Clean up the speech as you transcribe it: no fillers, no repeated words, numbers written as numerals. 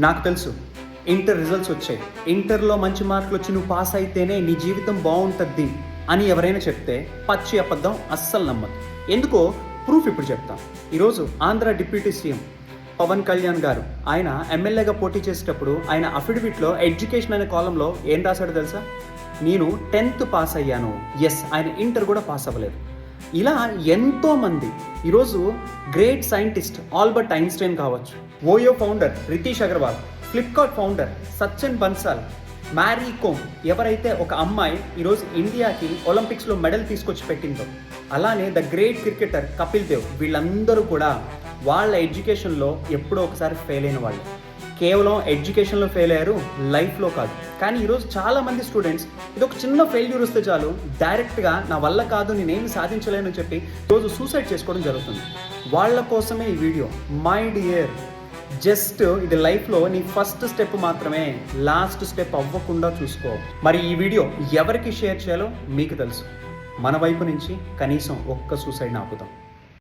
నాకు తెలుసు inter results వచ్చాయి, ఇంటర్లో మంచి మార్కులు వచ్చి నువ్వు పాస్ అయితేనే నీ జీవితం బాగుంటుంది అని ఎవరైనా చెప్తే పచ్చి అబద్ధం అస్సలు నమ్మదు. ఎందుకో ప్రూఫ్ ఇప్పుడు చెప్తాం. ఈరోజు ఆంధ్ర డిప్యూటీ సీఎం పవన్ కళ్యాణ్ గారు ఆయన ఎమ్మెల్యేగా పోటీ చేసేటప్పుడు ఆయన అఫిడవిట్లో ఎడ్యుకేషన్ అనే కాలంలో ఏం రాశాడో తెలుసా? నేను 10th పాస్ అయ్యాను. ఎస్, ఆయన ఇంటర్ కూడా పాస్ అవ్వలేదు. ఇలా ఎంతోమంది ఈరోజు గ్రేట్ సైంటిస్ట్ ఆల్బర్ట్ ఐన్స్టైన్ కావచ్చు, OYO founder Ritesh Agarwal, Flipkart founder Sachin Bansal, Mary Kom, ఎవరైతే ఒక అమ్మాయి ఈరోజు ఇండియాకి ఒలింపిక్స్లో మెడల్ తీసుకొచ్చి పెట్టిందో, అలానే the great cricketer Kapil Dev, వీళ్ళందరూ కూడా వాళ్ళ ఎడ్యుకేషన్లో ఎప్పుడో ఒకసారి ఫెయిల్ అయిన వాళ్ళు. కేవలం ఎడ్యుకేషన్లో ఫెయిల్ అయ్యారు, లైఫ్లో కాదు. కానీ ఈరోజు చాలామంది స్టూడెంట్స్ ఇది ఒక చిన్న ఫెయిల్యూర్ వస్తే చాలు డైరెక్ట్గా నా వల్ల కాదు, నేనేమి సాధించలేను అని చెప్పి రోజు సూసైడ్ చేసుకోవడం జరుగుతుంది. వాళ్ళ కోసమే ఈ వీడియో. మై డియర్, జస్ట్ ఇది లైఫ్లో నీ ఫస్ట్ స్టెప్ మాత్రమే, లాస్ట్ స్టెప్ అవ్వకుండా చూసుకో. మరి ఈ వీడియో ఎవరికి షేర్ చేయాలో మీకు తెలుసు. మన వైపు నుంచి కనీసం ఒక్క సూసైడ్ని ఆపుదాం.